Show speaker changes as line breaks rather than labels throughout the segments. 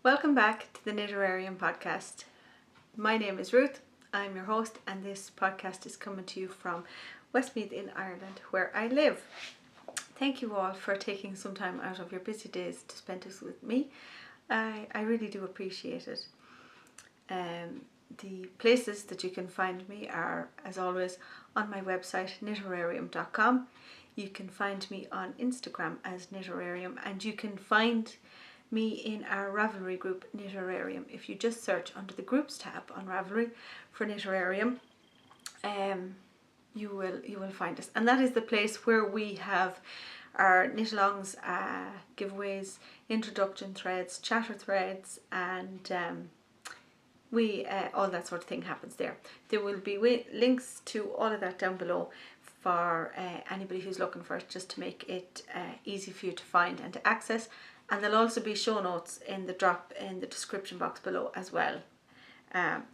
Welcome back to the Knitterarium podcast. My name is Ruth, I'm your host, and this podcast is coming to you from Westmeath in Ireland, where I live. Thank you all for taking some time out of your busy days to spend this with me. I really do appreciate it. The places that you can find me are, as always, on my website knitterarium.com. You can find me on Instagram as Knitterarium, and you can find me in our Ravelry group Knitterarium. If you just search under the groups tab on Ravelry for Knitterarium, you will find us, and that is the place where we have our knit-alongs, giveaways, introduction threads, chatter threads, and all that sort of thing happens there. There will be links to all of that down below for anybody who's looking for it, just to make it easy for you to find and to access. And there'll also be show notes in the description box below as well,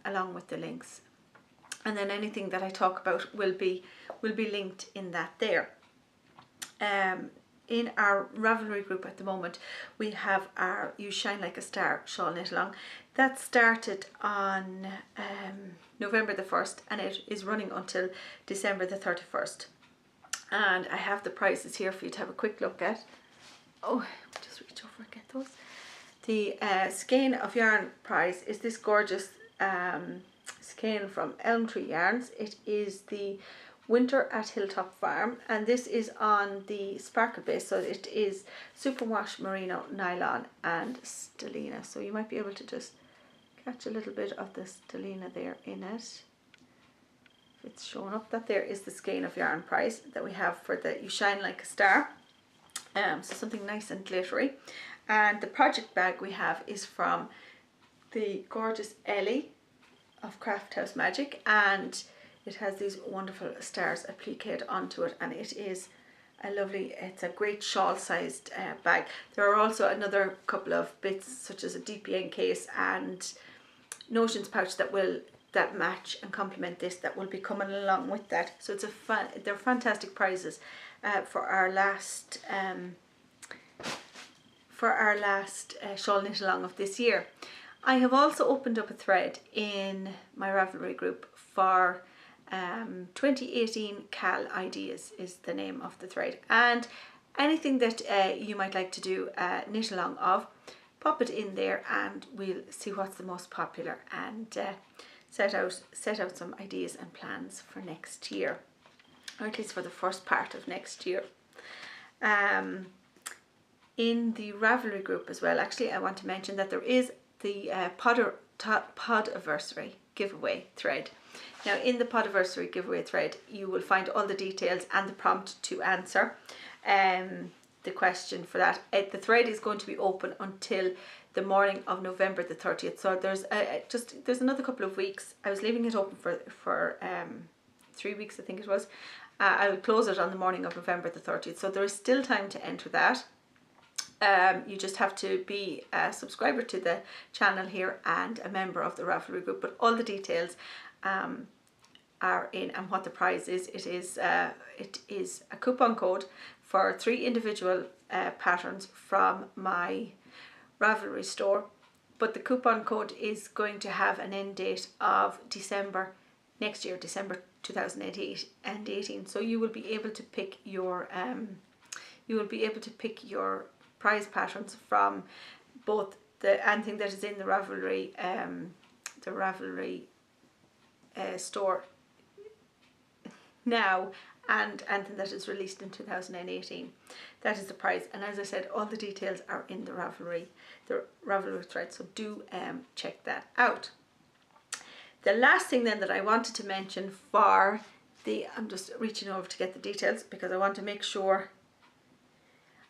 along with the links. And then anything that I talk about will be linked in that there. In our Ravelry group at the moment, we have our You Shine Like a Star shawl knit along. That started on November the 1st, and it is running until December the 31st. And I have the prices here for you to have a quick look at. Oh, just reach over and get those. The skein of yarn price is this gorgeous skein from Elm Tree Yarns. It is the Winter at Hilltop Farm, and this is on the sparkle base, so it is superwash merino, nylon and stellina, so you might be able to just catch a little bit of the stellina there in it. It's showing up. That there is the skein of yarn price that we have for the You Shine Like a Star, so something nice and glittery. And the project bag we have is from the gorgeous Ellie of Craft House Magic, and it has these wonderful stars appliqued onto it, and it is it's a great shawl sized bag. There are also another couple of bits such as a DPN case and notions pouch that match and complement this, that will be coming along with that. So they're fantastic prizes for our last shawl knit along of this year. I have also opened up a thread in my Ravelry group for 2018 Cal Ideas is the name of the thread, and anything that you might like to do knit along of, pop it in there and we'll see what's the most popular, and set out some ideas and plans for next year, or at least for the first part of next year. In the Ravelry group as well, actually I want to mention that there is the Podiversary giveaway thread. Now in the Podiversary giveaway thread you will find all the details and the prompt to answer the question for that. The thread is going to be open until the morning of November the 30th, so there's another couple of weeks. I was leaving it open for 3 weeks, I think it was. I will close it on the morning of November the 30th, so there is still time to enter that. You just have to be a subscriber to the channel here and a member of the Ravelry group, but all the details are in, and what the prize is. It is a coupon code for 3 individual patterns from my Ravelry store, but the coupon code is going to have an end date of December next year, December 2018. So you will be able to pick your prize patterns from both anything that is in the Ravelry store now and anything that is released in 2018. That is the prize, and as I said, all the details are in the Ravelry thread, so do check that out. The last thing then that I wanted to mention for I'm just reaching over to get the details because I want to make sure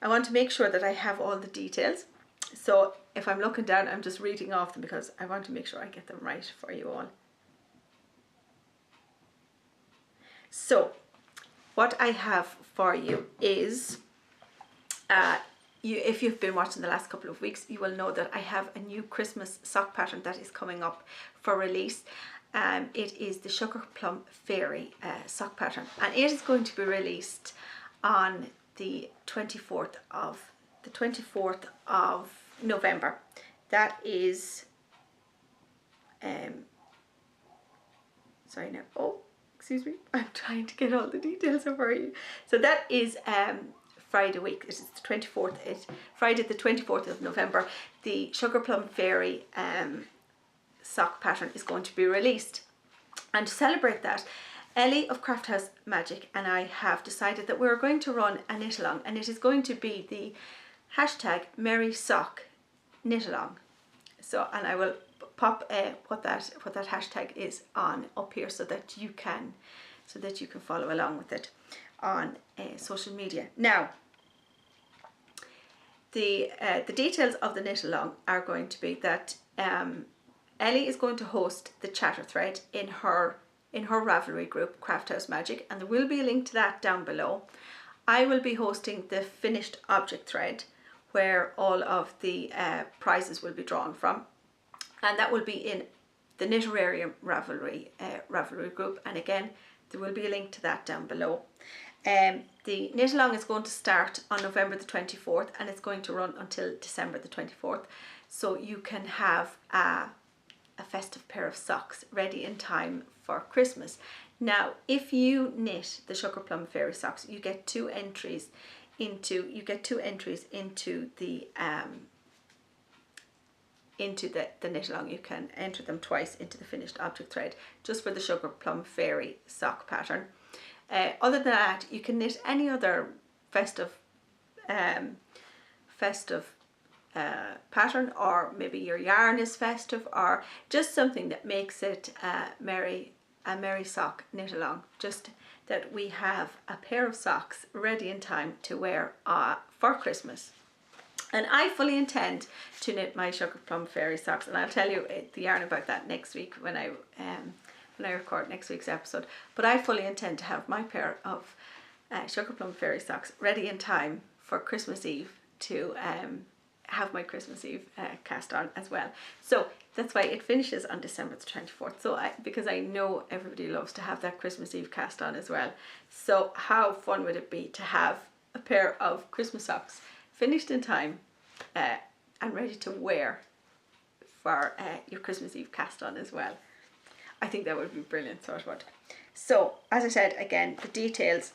that I have all the details. So if I'm looking down, I'm just reading off them because I want to make sure I get them right for you all. So what I have for you is, if you've been watching the last couple of weeks, you will know that I have a new Christmas sock pattern that is coming up for release. It is the Sugar Plum Fairy sock pattern, and it is going to be released on the 24th of November. that is, sorry now, oh, excuse me, I'm trying to get all the details over you. So that is Friday week. It is the 24th, it's Friday the 24th of November. The Sugar Plum Fairy sock pattern is going to be released. And to celebrate that, Ellie of Craft House Magic and I have decided that we're going to run a knit along, and it is going to be the hashtag Merry Sock Knit Along. So, and I will pop what that hashtag is on up here so that you can follow along with it on social media. Now, the details of the knit along are going to be that Ellie is going to host the chatter thread in her Ravelry group, Craft House Magic, and there will be a link to that down below. I will be hosting the finished object thread where all of the prizes will be drawn from, and that will be in the Knitterarium Ravelry group, and again there will be a link to that down below. The knit along is going to start on November the 24th and it's going to run until December the 24th, so you can have a festive pair of socks ready in time for Christmas. Now, if you knit the Sugar Plum Fairy socks, you get two entries into the knit along. You can enter them twice into the finished object thread just for the Sugar Plum Fairy sock pattern. Other than that, you can knit any other festive pattern, or maybe your yarn is festive, or just something that makes it a merry sock knit along. Just that we have a pair of socks ready in time to wear for Christmas. And I fully intend to knit my Sugar Plum Fairy socks, and I'll tell you the yarn about that next week when I record next week's episode. But I fully intend to have my pair of Sugar Plum Fairy socks ready in time for Christmas Eve to have my Christmas Eve cast on as well. So that's why it finishes on December the 24th. So because I know everybody loves to have that Christmas Eve cast on as well. So how fun would it be to have a pair of Christmas socks finished in time and ready to wear for your Christmas Eve cast on as well. I think that would be brilliant, so it would. So as I said, again, the details.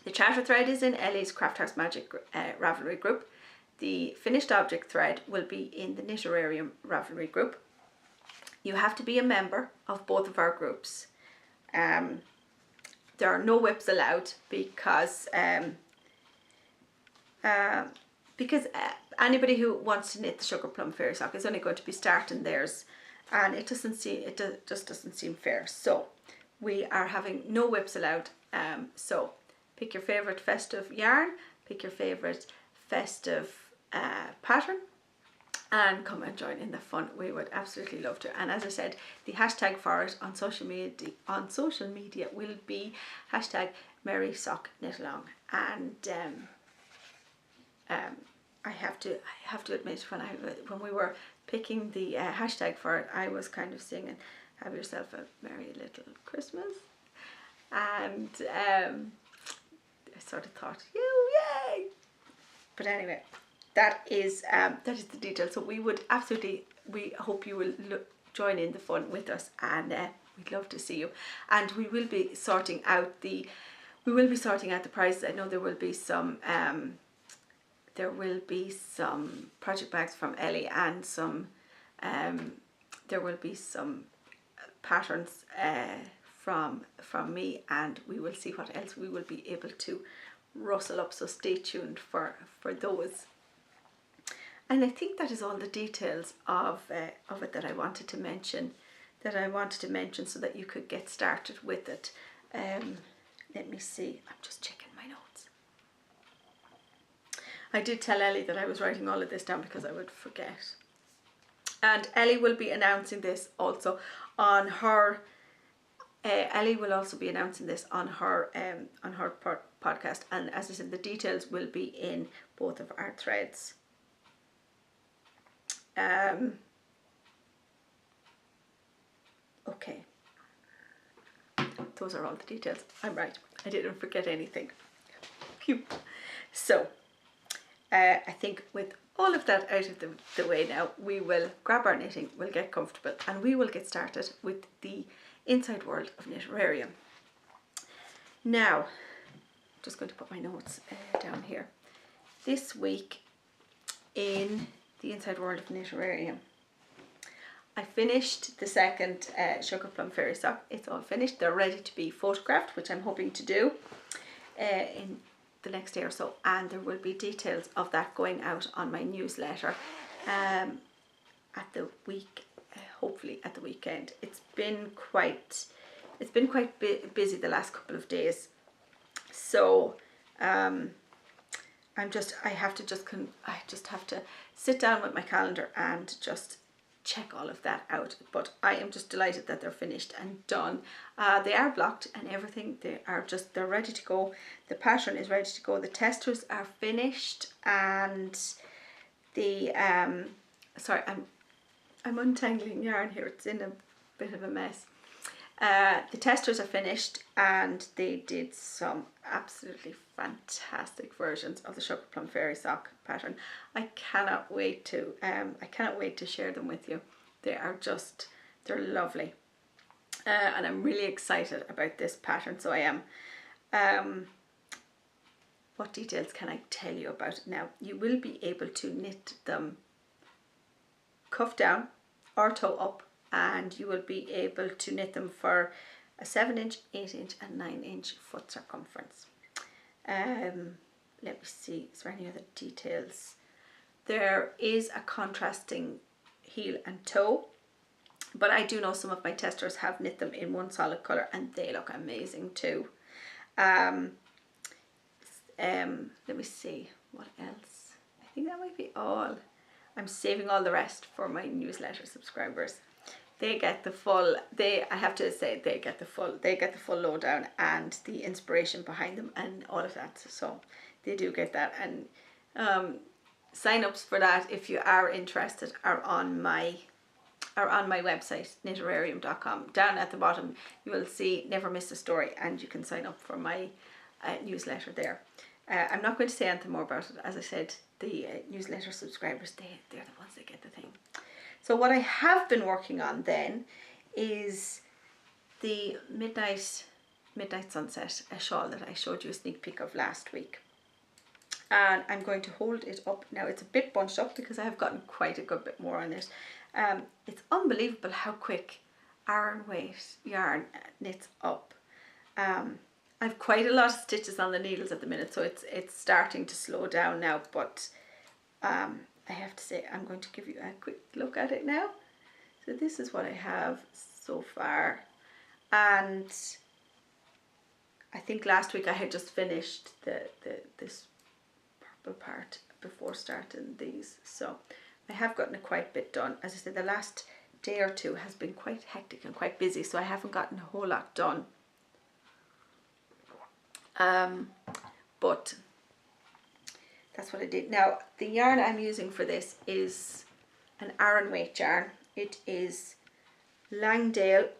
The chatter thread is in Ellie's Craft House Magic Ravelry group. The finished object thread will be in the Knitterarium Ravelry group. You have to be a member of both of our groups. There are no whips allowed because anybody who wants to knit the Sugar Plum Fairy sock is only going to be starting theirs, and it just doesn't seem fair. So we are having no whips allowed. So pick your favourite festive yarn, pick your favourite festive pattern, and come and join in the fun. We would absolutely love to. And as I said, the hashtag for it on social media will be hashtag Merry Sock Knit Along. And I have to admit, when we were picking the hashtag for it, I was kind of singing "Have yourself a merry little Christmas," and I sort of thought, yay! But anyway, that is the detail. So we hope you will join in the fun with us, and we'd love to see you. And we will be sorting out the prizes. I know there will be some project bags from Ellie, and there will be some patterns from me, and we will see what else we will be able to rustle up, so stay tuned for those. And I think that is all the details of it that I wanted to mention so that you could get started with it. Let me see, I'm just checking my notes. I did tell Ellie that I was writing all of this down because I would forget. And Ellie will be announcing this also on her podcast, and as I said, the details will be in both of our threads. Okay, those are all the details. I'm right, I didn't forget anything. Phew. So I think with all of that out of the way now, we will grab our knitting, we'll get comfortable, and we will get started with the inside world of Knitterarium. Now, just going to put my notes down here. This week in the inside world of Knitterarium, I finished the second Sugar Plum Fairy sock. It's all finished. They're ready to be photographed, which I'm hoping to do in the next day or so, and there will be details of that going out on my newsletter at the week, hopefully at the weekend. It's been quite busy the last couple of days, so I just have to sit down with my calendar and just check all of that out. But I am just delighted that they're finished and done. They are blocked and everything. They're ready to go. The pattern is ready to go. The testers are finished, and the sorry, I'm untangling yarn here. It's in a bit of a mess. The testers are finished, and they did some absolutely fantastic versions of the Sugar Plum Fairy sock pattern. I cannot wait to share them with you. They're lovely, and I'm really excited about this pattern. So I am. What details can I tell you about it now? You will be able to knit them cuff down or toe up, and you will be able to knit them for a 7-inch, 8-inch and 9-inch foot circumference. Let me see, is there any other details? There is a contrasting heel and toe, but I do know some of my testers have knit them in one solid colour and they look amazing too. Let me see, what else? I think that might be all. I'm saving all the rest for my newsletter subscribers. They get the full, I have to say, they get the full lowdown and the inspiration behind them and all of that. So they do get that, and sign-ups for that, if you are interested, are on my website, knitterarium.com. Down at the bottom you will see Never Miss a Story, and you can sign up for my newsletter there. I'm not going to say anything more about it. As I said, the newsletter subscribers, they're the ones that get the thing. So what I have been working on then is the Midnight Sunset shawl that I showed you a sneak peek of last week. And I'm going to hold it up. Now it's a bit bunched up because I have gotten quite a good bit more on it. It's unbelievable how quick iron weight yarn knits up. I've quite a lot of stitches on the needles at the minute, so it's starting to slow down now, but I have to say, I'm going to give you a quick look at it now. So this is what I have so far, and I think last week I had just finished this purple part before starting these, so I have gotten quite a bit done. As I said, the last day or two has been quite hectic and quite busy, so I haven't gotten a whole lot done. But that's what I did. Now the yarn I'm using for this is an Aran weight yarn. It is Langdale.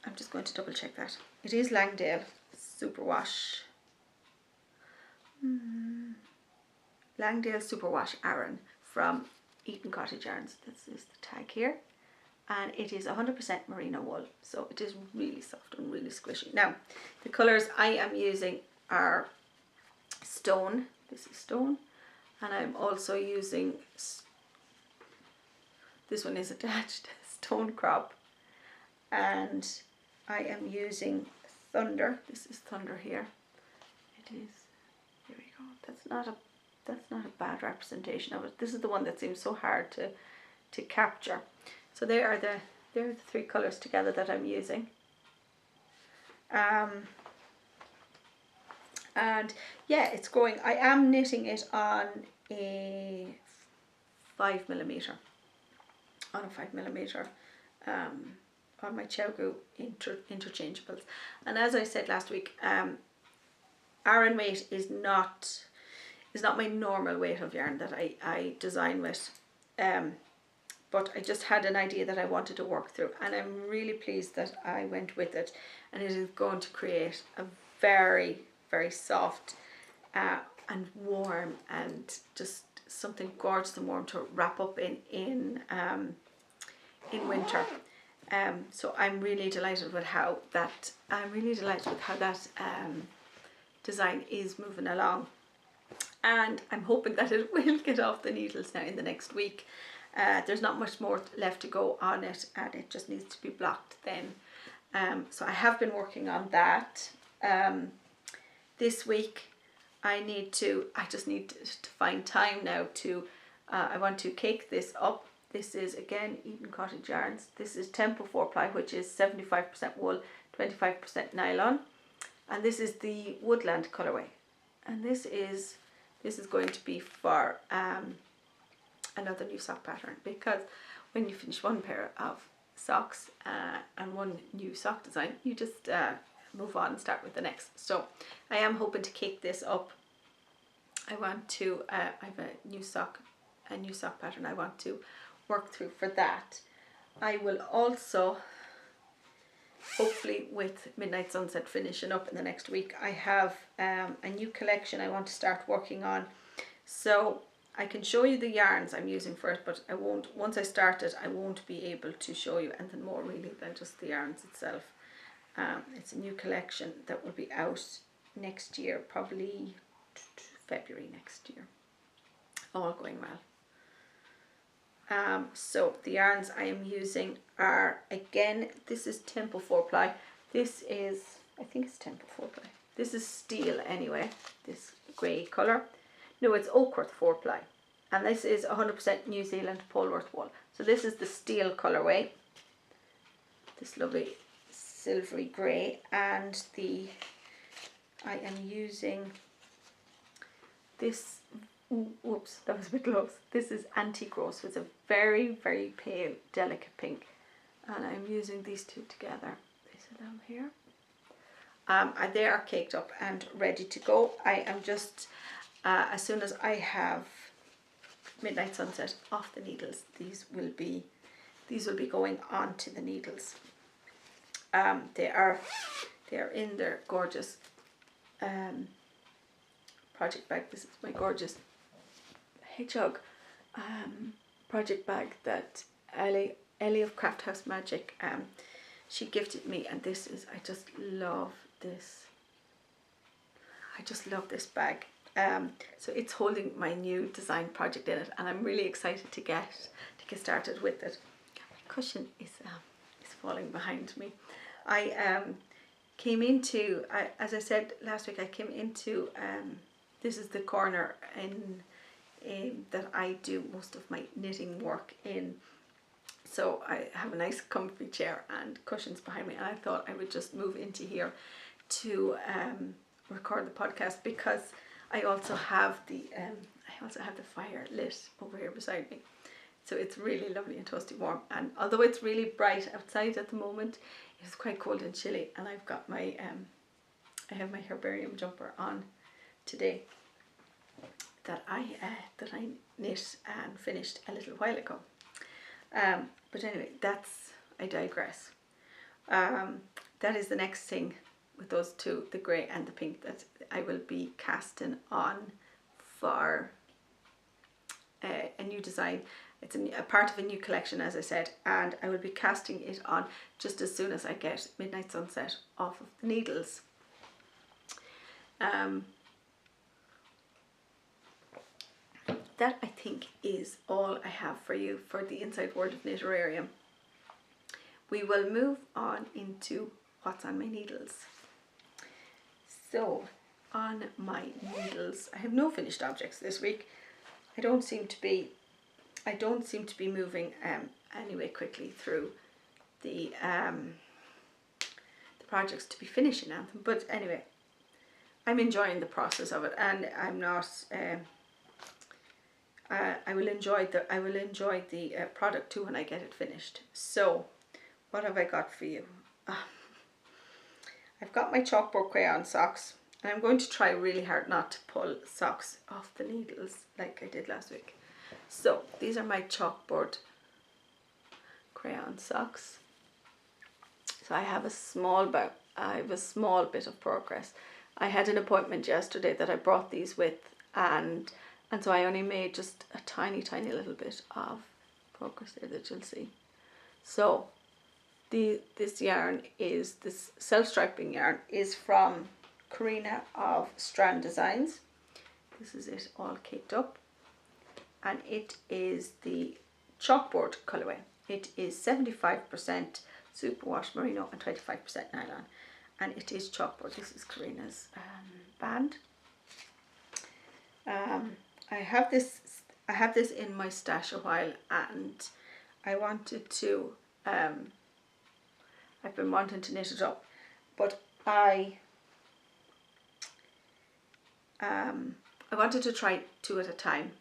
I'm just going to double check that. It is Langdale Superwash. Langdale Superwash Aran from Eton Cottage Yarns. This is the tag here. And it is 100% merino wool. So it is really soft and really squishy. Now the colours I am using are Stone. This is Stone. And I'm also using, this one is attached, Stone Crop, and I am using Thunder. This is Thunder here. It is, here we go. That's not a bad representation of it. This is the one that seems so hard to capture. So they are the three colours together that I'm using. And yeah, it's growing. I am knitting it on a 5mm, on my Chowgu interchangeables. And as I said last week, Aran weight is not my normal weight of yarn that I design with. But I just had an idea that I wanted to work through, and I'm really pleased that I went with it, and it is going to create a very, very soft and warm and just something gorgeous and warm to wrap up in winter. So I'm really delighted with how that design is moving along, and I'm hoping that it will get off the needles now in the next week. There's not much more left to go on it, and it just needs to be blocked then. So I have been working on that. This week I just need to find time now to, I want to cake this up. This is again Eden Cottage yarns. This is Tempo 4-ply, which is 75% wool, 25% nylon, and this is the Woodland colorway. And this is going to be for another new sock pattern, because when you finish one pair of socks and one new sock design, you just move on and start with the next. So I am hoping to cake this up. I want to I have a new sock pattern I want to work through for that. I will also, hopefully with Midnight Sunset finishing up in the next week, I have a new collection I want to start working on. So I can show you the yarns I'm using for it, but I won't, once I start it, I won't be able to show you anything more really than just the yarns itself. It's a new collection that will be out next year, probably February next year, all going well. So the yarns I am using are, again, this is Tempo 4-ply. This is, I think it's Tempo 4-ply. This is steel anyway, this grey colour. No, it's Oakworth 4-ply. And this is 100% New Zealand Polworth wool. So this is the steel colourway. This lovely silvery grey. And I am using this, whoops, that was a bit close. This is Antique Rose, so it's a very, very pale, delicate pink. And I'm using these two together. These are down here. They are caked up and ready to go. I am just, as soon as I have Midnight Sunset off the needles, these will be going onto the needles. They are in their gorgeous project bag. This is my gorgeous hedgehog project bag that Ellie of Craft House Magic, she gifted me, and this is, I just love this. I just love this bag. So it's holding my new design project in it, and I'm really excited to get started with it. My cushion is falling behind me. I came into, as I said last week, I came into, this is the corner in that I do most of my knitting work in. So I have a nice comfy chair and cushions behind me, and I thought I would just move into here to record the podcast, because I also have the fire lit over here beside me. So it's really lovely and toasty warm, and although it's really bright outside at the moment, it's quite cold and chilly, and I've got my I have my herbarium jumper on today that I knit and finished a little while ago. But anyway, I digress. That is the next thing with those two, the grey and the pink, that I will be casting on for a new design. It's a part of a new collection, as I said, and I will be casting it on just as soon as I get Midnight Sunset off of the needles. That, I think, is all I have for you for the Inside World of Knitterarium. We will move on into what's on my needles. So, on my needles, I have no finished objects this week. I don't seem to be moving anyway quickly through the projects to be finishing on them. But anyway, I'm enjoying the process of it, and I'm not. I will enjoy the product too when I get it finished. So, what have I got for you? I've got my chalkboard crayon socks, and I'm going to try really hard not to pull socks off the needles like I did last week. So these are my chalkboard crayon socks. So I have a small bit of progress. I had an appointment yesterday that I brought these with, and and so I only made just a tiny little bit of progress there that you'll see. So this yarn is, this self-striping yarn is from Karina of Strand Designs. This is it all caked up, and it is the chalkboard colorway. It is 75% superwash merino and 25% nylon, and it is chalkboard. This is Karina's band. I have this in my stash a while, and I wanted to I've been wanting to knit it up, but I wanted to try 2 at a time,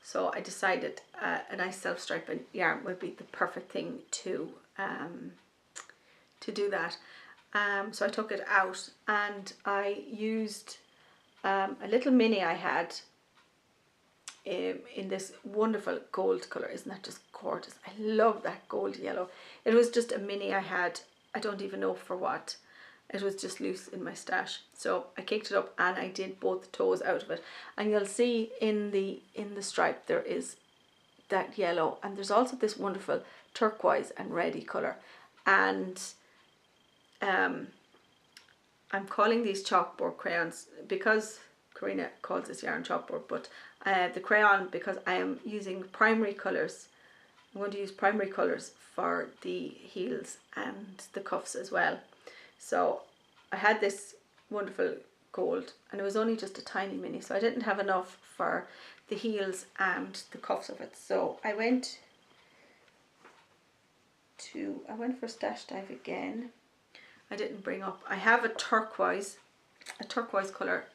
so I decided a nice self-striping yarn would be the perfect thing to do that. So I took it out and I used a little mini I had in this wonderful gold colour. Isn't that just gorgeous? I love that gold yellow. It was just a mini I had, I don't even know for what. It was just loose in my stash, so I caked it up and I did both toes out of it, and you'll see in the stripe there is that yellow, and there's also this wonderful turquoise and reddy colour, and I'm calling these chalkboard crayons because Karina calls this yarn chalkboard, but the crayon, because I am using primary colours. I'm going to use primary colours for the heels and the cuffs as well. So I had this wonderful gold, and it was only just a tiny mini, so I didn't have enough for the heels and the cuffs of it. So I went for Stash Dive again. I didn't bring up, I have a turquoise colour,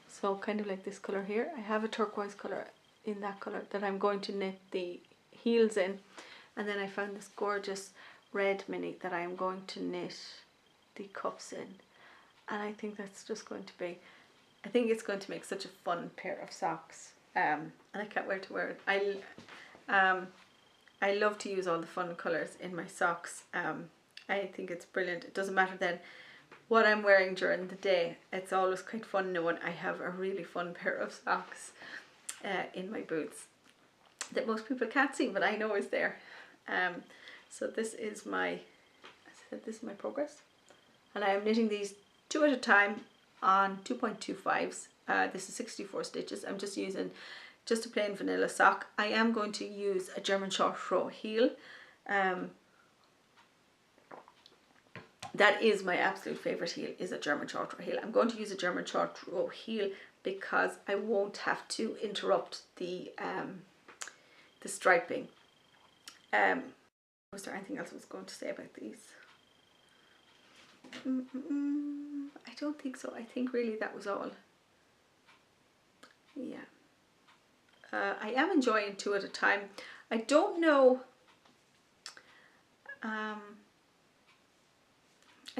so kind of like this colour here. I have a turquoise colour in that colour that I'm going to knit the heels in, and then I found this gorgeous red mini that I am going to knit the cuffs in, and I think that's just going to be, I think it's going to make such a fun pair of socks, and I can't wait to wear it. I love to use all the fun colours in my socks. I think it's brilliant. It doesn't matter then what I'm wearing during the day. It's always quite fun knowing I have a really fun pair of socks in my boots that most people can't see, but I know is there. So this is my progress, and I am knitting these 2 at a time on 2.25s. This is 64 stitches. I'm just using just a plain vanilla sock. I am going to use a German short row heel. That is my absolute favourite heel, is a German short row heel. I'm going to use a German short row heel because I won't have to interrupt the striping. Was there anything else I was going to say about these? I don't think so. I think really that was all. Yeah. I am enjoying 2 at a time. I don't know. I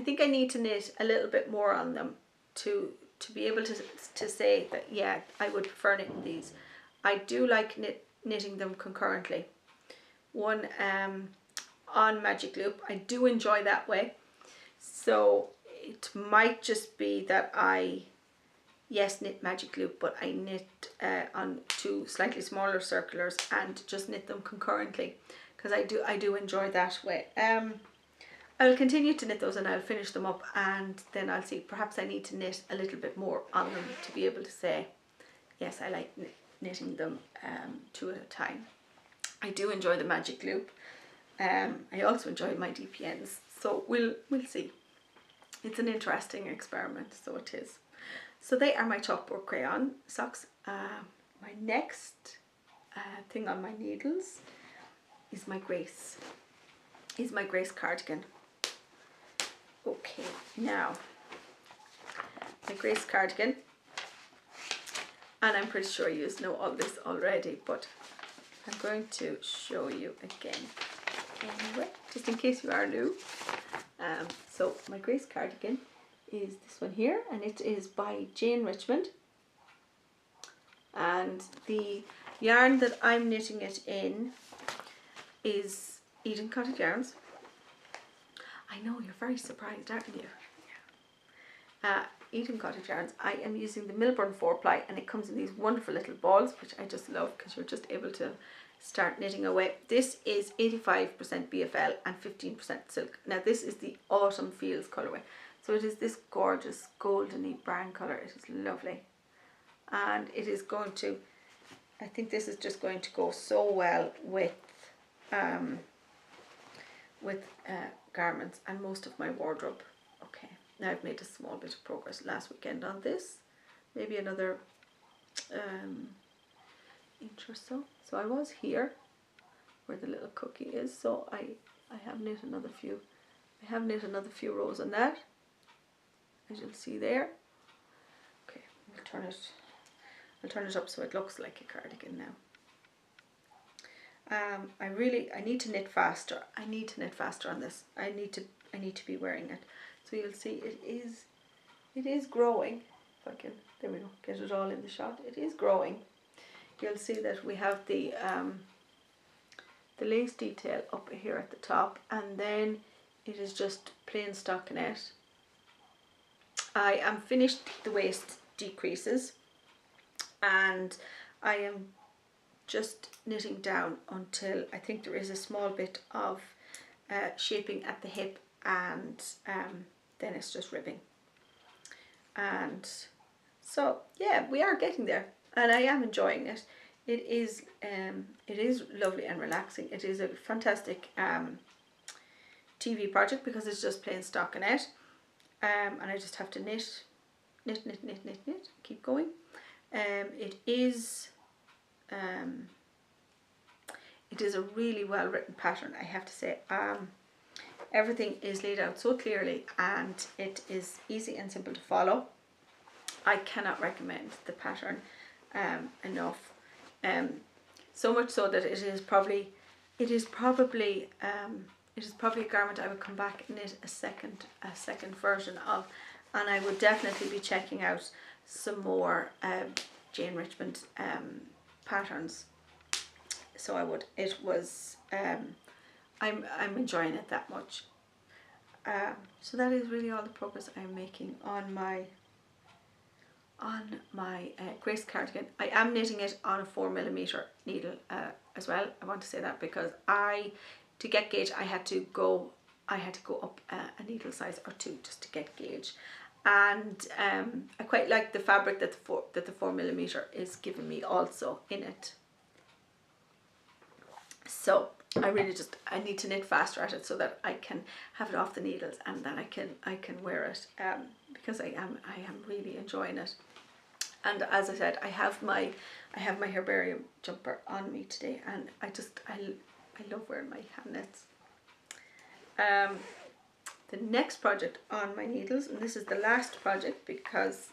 think I need to knit a little bit more on them to be able to say that, yeah, I would prefer knitting these. I do like knitting them concurrently. One on magic loop, I do enjoy that way. So it might just be that I, yes, knit magic loop, but I knit on 2 slightly smaller circulars and just knit them concurrently, because I do enjoy that way. I'll continue to knit those and I'll finish them up, and then I'll see, perhaps I need to knit a little bit more on them to be able to say, yes, I like knitting them 2 at a time. I do enjoy the magic loop. I also enjoy my DPNs, so we'll see. It's an interesting experiment, so it is. So they are my chalkboard crayon socks. My next thing on my needles is my Grace cardigan. Okay, now my Grace cardigan, and I'm pretty sure you know all this already, but I'm going to show you again anyway, just in case you are new. So my Grace cardigan is this one here, and it is by Jane Richmond, and the yarn that I'm knitting it in is Eden Cottage Yarns. I know, you're very surprised, aren't you? Yeah. Eden Cottage yarns, I am using the Milburn 4-ply, and it comes in these wonderful little balls, which I just love because you're just able to start knitting away. This is 85% BFL and 15% silk. Now this is the Autumn Fields colourway. So it is this gorgeous goldeny brown colour. It is lovely. And it is going to, I think this is just going to go so well with garments and most of my wardrobe. Okay, now I've made a small bit of progress last weekend on this. Maybe another inch or so. So I was here where the little cookie is, so I have knit another few. I have knit another few rows on that, as you'll see there. Okay, I'll turn it up so it looks like a cardigan now. I need to knit faster. I need to knit faster on this. I need to be wearing it. So you'll see it is growing. If I can, there we go, get it all in the shot. It is growing. You'll see that we have the lace detail up here at the top, and then it is just plain stockinette. I am finished the waist decreases, and I am just knitting down until I think there is a small bit of shaping at the hip, and then it's just ribbing. And so yeah, we are getting there, and I am enjoying it. It is lovely and relaxing. It is a fantastic TV project because it's just plain stockinette, and I just have to knit, keep going. It is a really well written pattern, I have to say. Everything is laid out so clearly, and it is easy and simple to follow. I cannot recommend the pattern enough. So much so that it is probably a garment I would come back and knit a second version of, and I would definitely be checking out some more Jane Richmond patterns. So I would. It was I'm enjoying it that much. So that is really all the progress I'm making on my Grace cardigan. I am knitting it on a 4mm needle as well. I want to say that because to get gauge I had to go up a needle size or two just to get gauge, and I quite like the fabric that the 4mm is giving me also in it. So I need to knit faster at it so that I can have it off the needles and then I can wear it, because I am really enjoying it. And as I said, I have my herbarium jumper on me today, and I love wearing my hand knits. The next project on my needles, and this is the last project because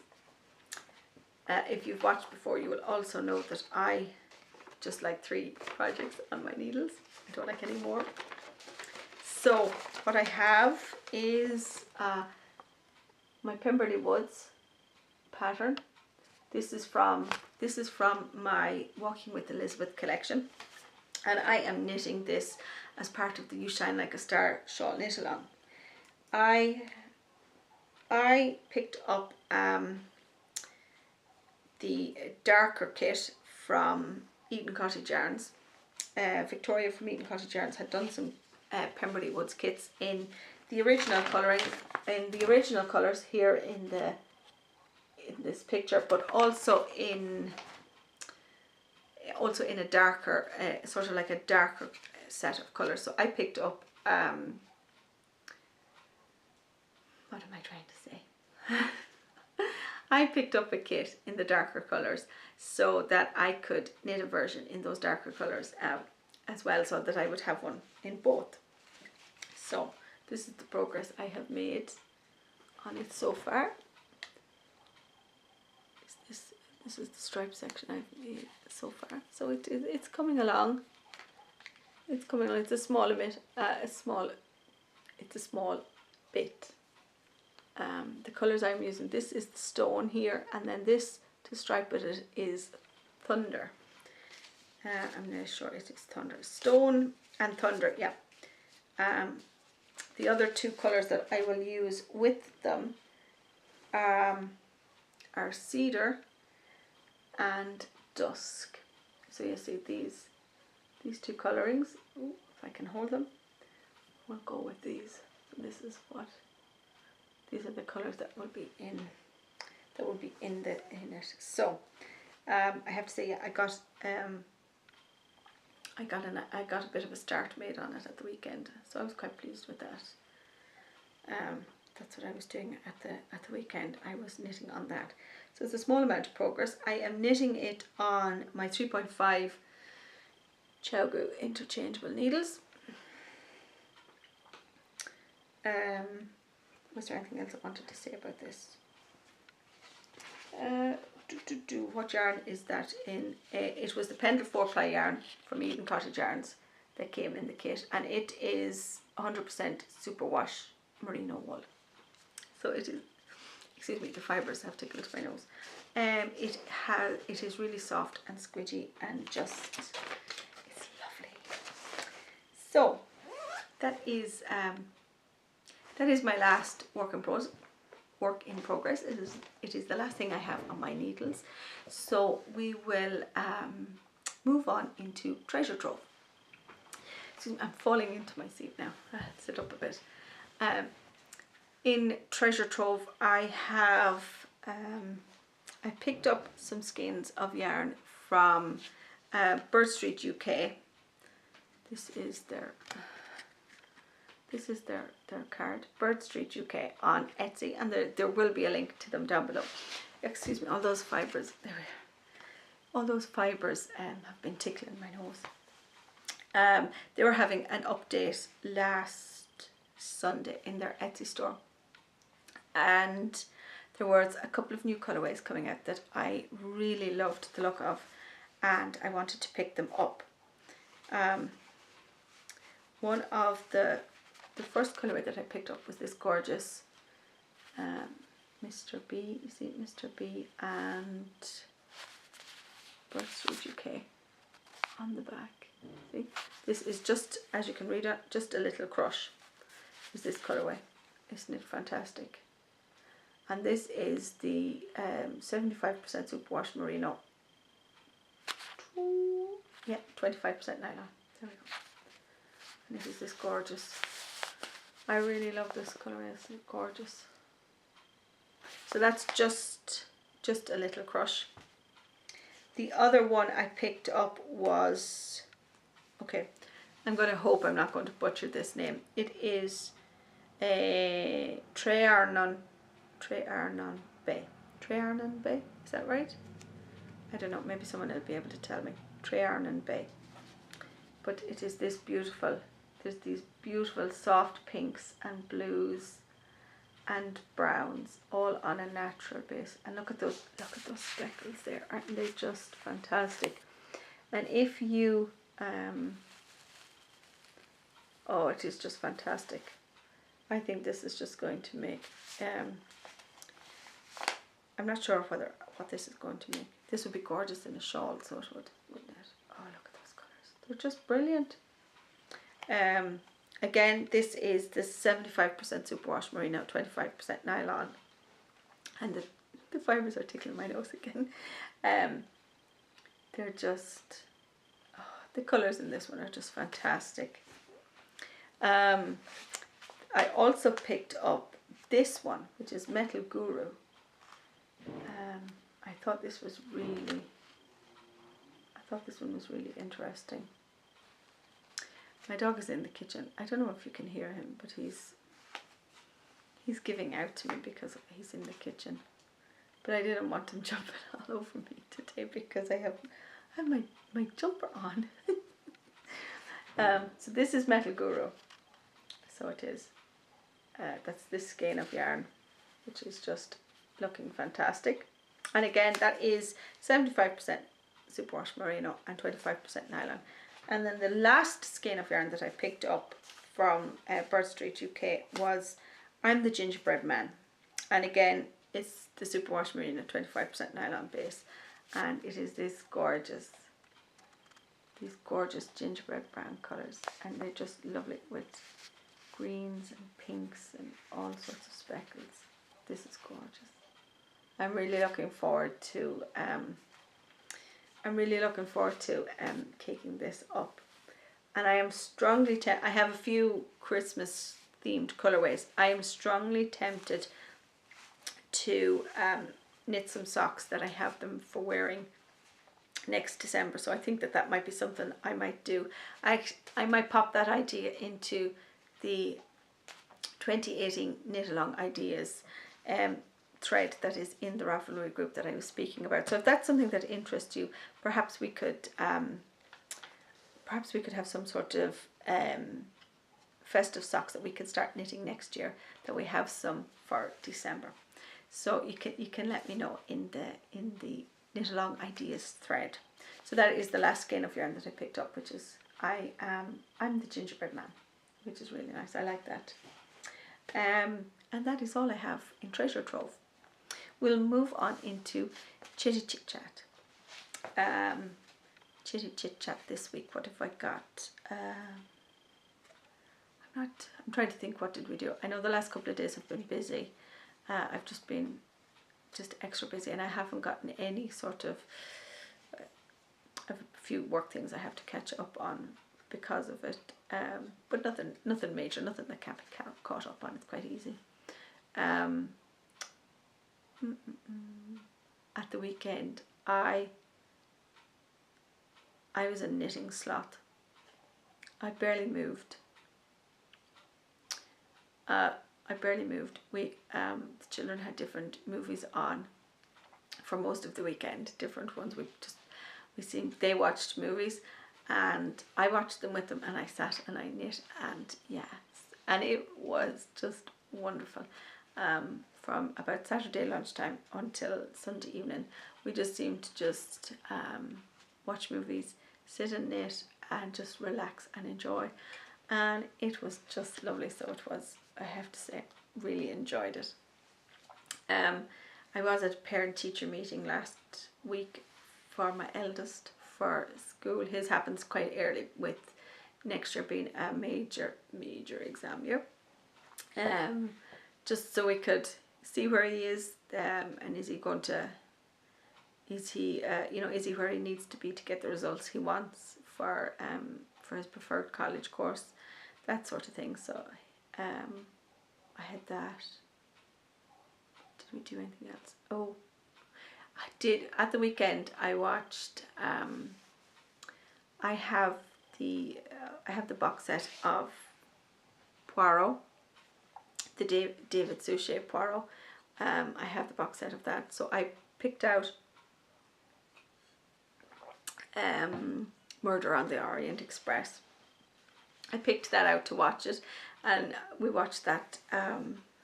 if you've watched before you will also know that I just like 3 projects on my needles. I don't like any more. So what I have is my Pemberley Woods pattern. This is from my Walking with Elizabeth collection, and I am knitting this as part of the You Shine Like a Star shawl knit along. I picked up the darker kit from Eden Cottage Yarns. Victoria from Eden Cottage Yarns had done some Pemberley Woods kits in the original colouring, in the original colours here in this picture, but also in a darker, sort of like a darker set of colours. So I picked up what am I trying to say? I picked up a kit in the darker colours so that I could knit a version in those darker colours as well, so that I would have one in both. So this is the progress I have made on it so far. This is the stripe section I've made so far. So it's coming along. It's coming along. It's a small bit. It's a small bit. The colours I'm using, this is the stone here, and then this to stripe it is thunder. I'm not sure it is thunder. Stone and thunder, yeah. The other 2 colours that I will use with them are Cedar and Dusk. So you see these two colorings. Ooh, if I can hold them, we'll go with these. So this is what, these are the colors that will be in it. So I have to say, yeah, I got a bit of a start made on it at the weekend, so I was quite pleased with that. That's what I was doing at the weekend. I was knitting on that. So it's a small amount of progress. I am knitting it on my 3.5 Chowgu interchangeable needles. Was there anything else I wanted to say about this? What yarn is that in? It was the Pendle 4-ply yarn from Eden Cottage Yarns that came in the kit, and it is 100% superwash merino wool. So it is, excuse me, the fibres have tickled my nose. It is really soft and squidgy and just, it's lovely. So that is my last work in progress. It is the last thing I have on my needles. So we will move on into Treasure Trove. Excuse me, I'm falling into my seat now. I'll sit up a bit. In Treasure Trove, I have I picked up some skeins of yarn from Bird Street UK. This is their card, Bird Street UK on Etsy, and there will be a link to them down below. Excuse me, all those fibres have been tickling my nose. They were having an update last Sunday in their Etsy store, and there was a couple of new colourways coming out that I really loved the look of, and I wanted to pick them up. One of the first colourway that I picked up was this gorgeous Mr. B. You see Mr. B and Bird Street UK on the back. See, this is just, as you can read it, just a little crush. Is this colourway? Isn't it fantastic? And this is the 75% superwash merino. Yeah, 25% nylon. There we go. And this is this gorgeous. I really love this colourway. It's gorgeous. So that's just a little crush. The other one I picked up was, okay, I'm going to hope I'm not going to butcher this name. It is a Trearnon Bay. Trearnon Bay, is that right? I don't know, maybe someone will be able to tell me. Trearnon Bay. But it is this beautiful, there's these beautiful soft pinks and blues and browns all on a natural base. And look at those speckles there, aren't they just fantastic? And if you oh, it is just fantastic. I think this is just going to make I'm not sure what this is going to make. This would be gorgeous in a shawl, so it would, wouldn't it? Oh, look at those colours. They're just brilliant. Again, this is the 75% superwash merino, 25% nylon. And the fibres are tickling my nose again. They're just, oh, the colours in this one are just fantastic. I also picked up this one, which is Metal Guru. I thought this one was really interesting. My dog is in the kitchen. I don't know if you can hear him, but he's giving out to me because he's in the kitchen. But I didn't want him jumping all over me today because I have my jumper on. So this is Metal Guru. So it is. That's this skein of yarn, which is just looking fantastic. And again, that is 75% superwash merino and 25% nylon. And then the last skein of yarn that I picked up from Bird Street UK was I'm the Gingerbread Man. And again, it's the superwash merino, 25% nylon base. And it is these gorgeous gingerbread brown colours. And they're just lovely with greens and pinks and all sorts of speckles. This is gorgeous. I'm really looking forward to caking this up. And I am strongly I have a few Christmas themed colorways. I am strongly tempted to knit some socks that I have them for wearing next December, so I think that might be something I might do. I might pop that idea into the 2018 Knit Along Ideas thread that is in the Ravelry group that I was speaking about. So if that's something that interests you, perhaps we could have some sort of festive socks that we can start knitting next year, that we have some for December. So you can let me know in the Knit Along Ideas thread. So that is the last skein of yarn that I picked up, which is I'm the Gingerbread Man, which is really nice. I like that. And that is all I have in Treasure Trove. We'll move on into Chitty Chit Chat. Chitty Chit Chat this week. What have I got? I'm trying to think, what did we do? I know the last couple of days have been busy. I've just been extra busy, and I haven't gotten any sort of I have a few work things I have to catch up on because of it, but nothing major, nothing that can't be caught up on. It's quite easy. At the weekend, I was a knitting sloth. I barely moved. We the children had different movies on for most of the weekend, different ones. They watched movies and I watched them with them, and I sat and I knit, and and it was just wonderful. From about Saturday lunchtime until Sunday evening, we just seemed to just watch movies, sit and knit, and just relax and enjoy, and it was just lovely. So it was, I have to say, really enjoyed it. I was at a parent-teacher meeting last week for my eldest for school. His happens quite early, with next year being a major exam year. Just so we could see where he is, and is he where he needs to be to get the results he wants for his preferred college course, that sort of thing. So I had that. Did we do anything else? Oh, I did. At the weekend, I watched. I have the box set of Poirot, the David Suchet Poirot. I have the box set of that, so I picked out Murder on the Orient Express. I picked that out to watch it, and we watched that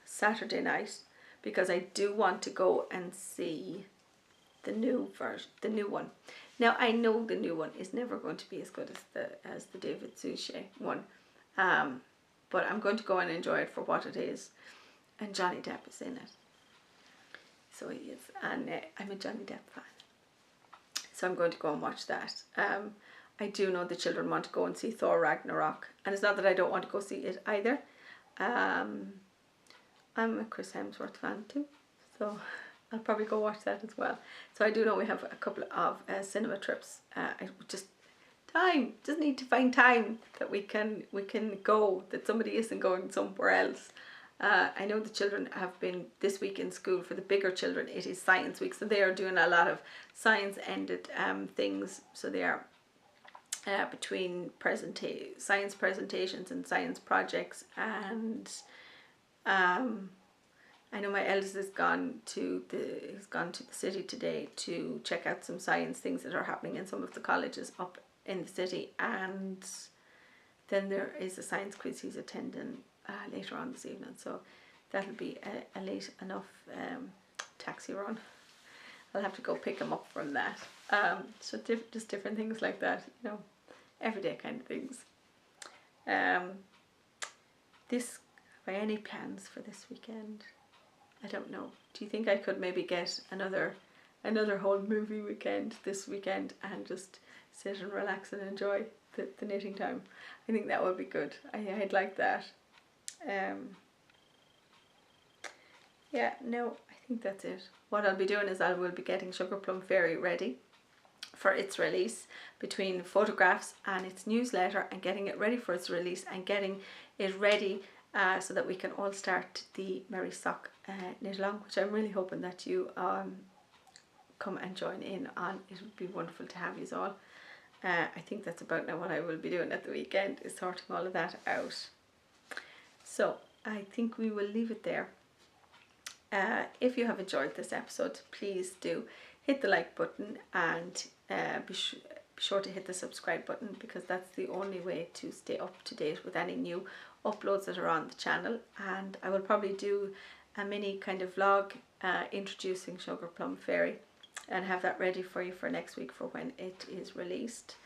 Saturday night, because I do want to go and see the new one. Now I know the new one is never going to be as good as the David Suchet one, but I'm going to go and enjoy it for what it is, and Johnny Depp is in it. So he is, and I'm a Johnny Depp fan. So I'm going to go and watch that. I do know the children want to go and see Thor Ragnarok, and it's not that I don't want to go see it either. I'm a Chris Hemsworth fan too, so I'll probably go watch that as well. So I do know we have a couple of cinema trips. I just need to find time that we can go, that somebody isn't going somewhere else. I know the children have been this week in school. For the bigger children, it is science week, so they are doing a lot of science-ended things. So they are between science presentations and science projects, and I know my eldest has gone to the city today to check out some science things that are happening in some of the colleges up in the city, and then there is a science quiz he's attending later on this evening, so that'll be a late enough taxi run. I'll have to go pick him up from that. So just different things like that, everyday kind of things. By any plans for this weekend? I don't know. Do you think I could maybe get another whole movie weekend this weekend and just sit and relax and enjoy the knitting time? I think that would be good. I'd like that. yeah, no, I think that's it. What I'll be doing is I will be getting Sugar Plum Fairy ready for its release, between photographs and its newsletter, and getting it ready for its release and getting it ready so that we can all start the Merry Sock knit along, which I'm really hoping that you come and join in on. It would be wonderful to have you all. I think that's about now what I will be doing at the weekend, is sorting all of that out. So I think we will leave it there. If you have enjoyed this episode, please do hit the like button, and be sure to hit the subscribe button, because that's the only way to stay up to date with any new uploads that are on the channel. And I will probably do a mini kind of vlog introducing Sugar Plum Fairy, and have that ready for you for next week for when it is released.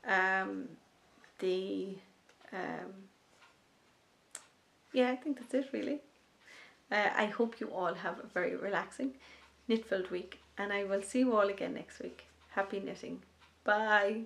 Yeah, I think that's it really. I hope you all have a very relaxing, knit-filled week, and I will see you all again next week. Happy knitting. Bye.